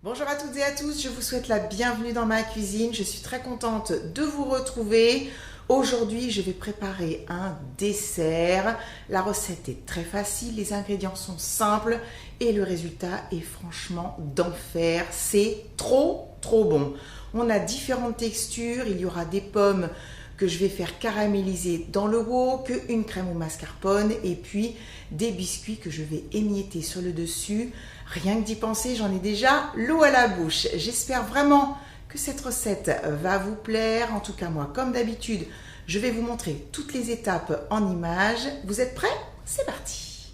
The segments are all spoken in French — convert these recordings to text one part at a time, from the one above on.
Bonjour à toutes et à tous, je vous souhaite la bienvenue dans ma cuisine. Je suis très contente de vous retrouver. Aujourd'hui, je vais préparer un dessert. La recette est très facile, les ingrédients sont simples et le résultat est franchement d'enfer. C'est trop bon. On a différentes textures, il y aura des pommes que je vais faire caraméliser dans le wok, une crème au mascarpone et puis des biscuits que je vais émietter sur le dessus. Rien que d'y penser, j'en ai déjà l'eau à la bouche. J'espère vraiment que cette recette va vous plaire. En tout cas, moi, comme d'habitude, je vais vous montrer toutes les étapes en images. Vous êtes prêts? C'est parti!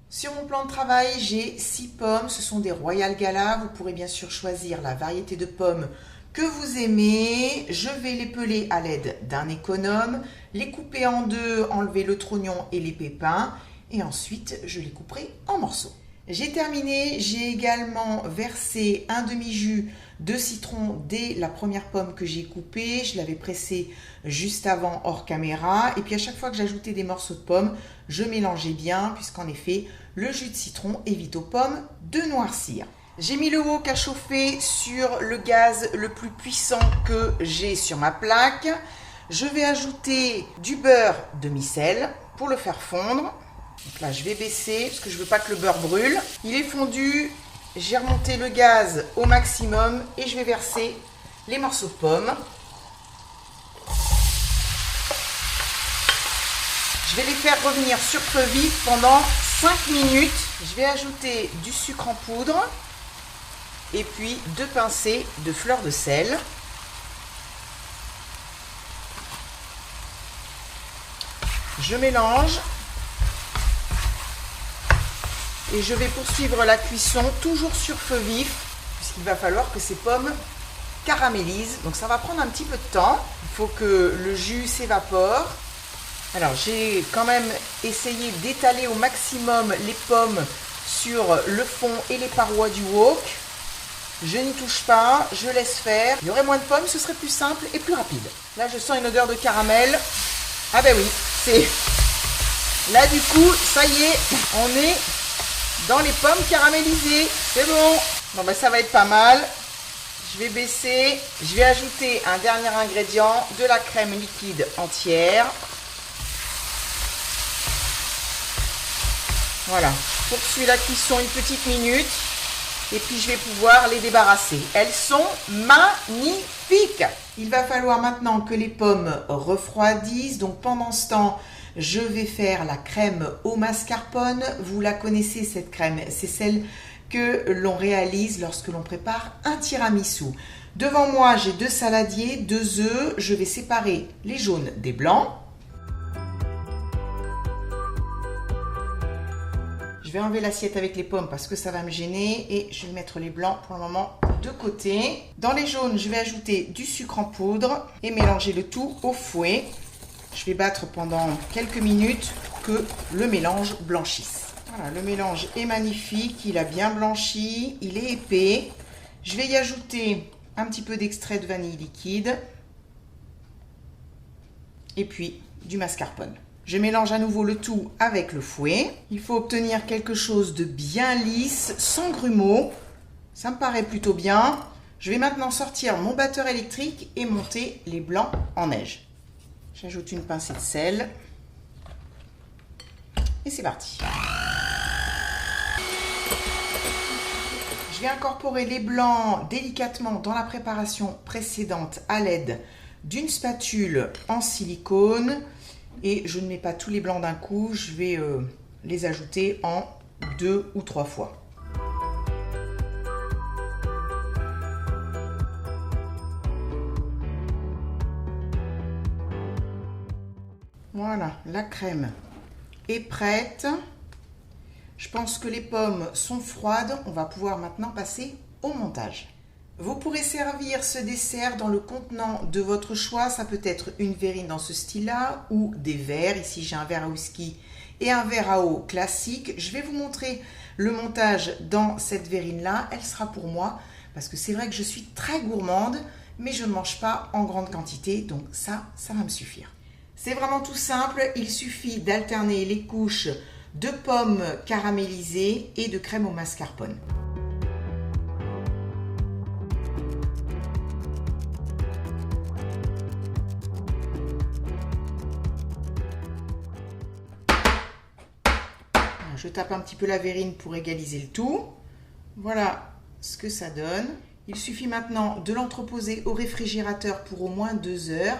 Sur mon plan de travail, j'ai 6 pommes, ce sont des Royal Gala. Vous pourrez bien sûr choisir la variété de pommes que vous aimez. Je vais les peler à l'aide d'un économe, les couper en deux, enlever le trognon et les pépins et ensuite je les couperai en morceaux. J'ai terminé, j'ai également versé un demi-jus de citron dès la première pomme que j'ai coupée. Je l'avais pressée juste avant hors caméra. Et puis à chaque fois que j'ajoutais des morceaux de pommes, je mélangeais bien puisqu'en effet, le jus de citron évite aux pommes de noircir. J'ai mis le wok à chauffer sur le gaz le plus puissant que j'ai sur ma plaque. Je vais ajouter du beurre demi-sel pour le faire fondre. Donc là, je vais baisser parce que je ne veux pas que le beurre brûle. Il est fondu, j'ai remonté le gaz au maximum et je vais verser les morceaux de pommes. Je vais les faire revenir sur feu vif pendant 5 minutes. Je vais ajouter du sucre en poudre et puis 2 pincées de fleur de sel. Je mélange. Et je vais poursuivre la cuisson toujours sur feu vif, puisqu'il va falloir que ces pommes caramélisent. Donc ça va prendre un petit peu de temps. Il faut que le jus s'évapore. Alors j'ai quand même essayé d'étaler au maximum les pommes sur le fond et les parois du wok. Je n'y touche pas, je laisse faire. Il y aurait moins de pommes, ce serait plus simple et plus rapide. Là je sens une odeur de caramel. Ah ben oui, c'est... Là du coup, ça y est, on est dans les pommes caramélisées, c'est bon. Bon ben ça va être pas mal. Je vais baisser, je vais ajouter un dernier ingrédient, de la crème liquide entière. Voilà, je poursuis la cuisson une petite minute et puis je vais pouvoir les débarrasser. Elles sont magnifiques. Il va falloir maintenant que les pommes refroidissent, donc pendant ce temps, je vais faire la crème au mascarpone. Vous la connaissez cette crème, c'est celle que l'on réalise lorsque l'on prépare un tiramisu. Devant moi, j'ai 2 saladiers, 2 œufs. Je vais séparer les jaunes des blancs. Je vais enlever l'assiette avec les pommes parce que ça va me gêner et je vais mettre les blancs pour le moment de côté. Dans les jaunes, je vais ajouter du sucre en poudre et mélanger le tout au fouet. Je vais battre pendant quelques minutes pour que le mélange blanchisse. Voilà, le mélange est magnifique, il a bien blanchi, il est épais. Je vais y ajouter un petit peu d'extrait de vanille liquide et puis du mascarpone. Je mélange à nouveau le tout avec le fouet. Il faut obtenir quelque chose de bien lisse, sans grumeaux. Ça me paraît plutôt bien. Je vais maintenant sortir mon batteur électrique et monter les blancs en neige. J'ajoute une pincée de sel. Et c'est parti. Je vais incorporer les blancs délicatement dans la préparation précédente à l'aide d'une spatule en silicone. Et je ne mets pas tous les blancs d'un coup, je vais les ajouter en 2 ou 3 fois. Voilà, la crème est prête. Je pense que les pommes sont froides. On va pouvoir maintenant passer au montage. Vous pourrez servir ce dessert dans le contenant de votre choix. Ça peut être une verrine dans ce style-là ou des verres. Ici, j'ai un verre à whisky et un verre à eau classique. Je vais vous montrer le montage dans cette verrine-là. Elle sera pour moi parce que c'est vrai que je suis très gourmande, mais je ne mange pas en grande quantité. Donc ça va me suffire. C'est vraiment tout simple, il suffit d'alterner les couches de pommes caramélisées et de crème au mascarpone. Je tape un petit peu la verrine pour égaliser le tout. Voilà ce que ça donne. Il suffit maintenant de l'entreposer au réfrigérateur pour au moins 2 heures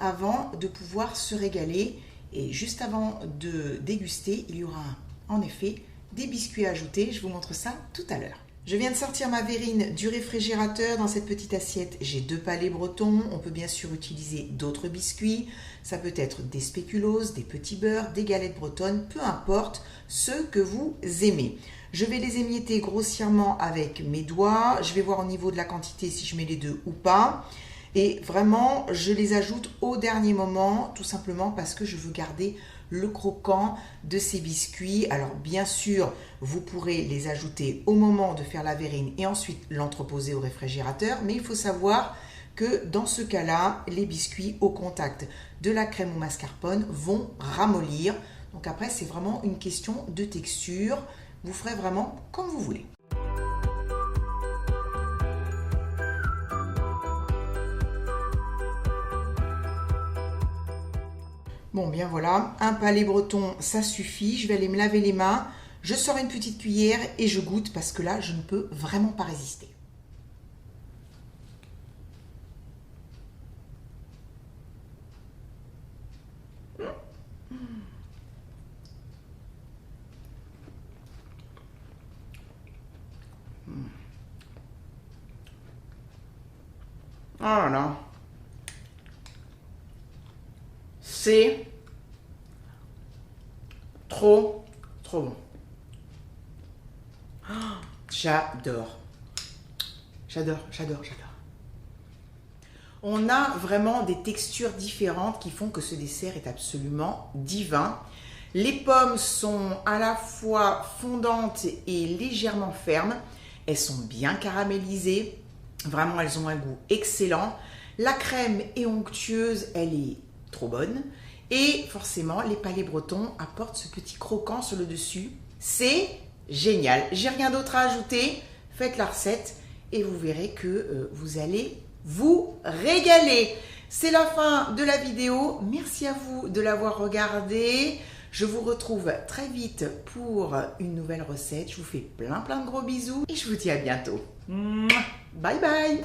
avant de pouvoir se régaler. Et juste avant de déguster, il y aura en effet des biscuits à ajouter. Je vous montre ça tout à l'heure. Je viens de sortir ma verrine du réfrigérateur. Dans cette petite assiette, j'ai 2 palets bretons. On peut bien sûr utiliser d'autres biscuits. Ça peut être des spéculoos, des petits beurres, des galettes bretonnes, peu importe ceux que vous aimez. Je vais les émietter grossièrement avec mes doigts. Je vais voir au niveau de la quantité si je mets les 2 ou pas. Et vraiment, je les ajoute au dernier moment, tout simplement parce que je veux garder le croquant de ces biscuits. Alors bien sûr, vous pourrez les ajouter au moment de faire la verrine et ensuite l'entreposer au réfrigérateur. Mais il faut savoir que dans ce cas-là, les biscuits au contact de la crème au mascarpone vont ramollir. Donc après, c'est vraiment une question de texture. Vous ferez vraiment comme vous voulez. Bon, bien voilà, un palais breton, ça suffit. Je vais aller me laver les mains. Je sors une petite cuillère et je goûte parce que là, je ne peux vraiment pas résister. Oh là là. C'est trop bon. Oh, j'adore. J'adore. On a vraiment des textures différentes qui font que ce dessert est absolument divin. Les pommes sont à la fois fondantes et légèrement fermes. Elles sont bien caramélisées. Vraiment, elles ont un goût excellent. La crème est onctueuse, elle est trop bonne. Et forcément, les palais bretons apportent ce petit croquant sur le dessus. C'est génial. J'ai rien d'autre à ajouter. Faites la recette et vous verrez que vous allez vous régaler. C'est la fin de la vidéo. Merci à vous de l'avoir regardée. Je vous retrouve très vite pour une nouvelle recette. Je vous fais plein de gros bisous et je vous dis à bientôt. Bye bye.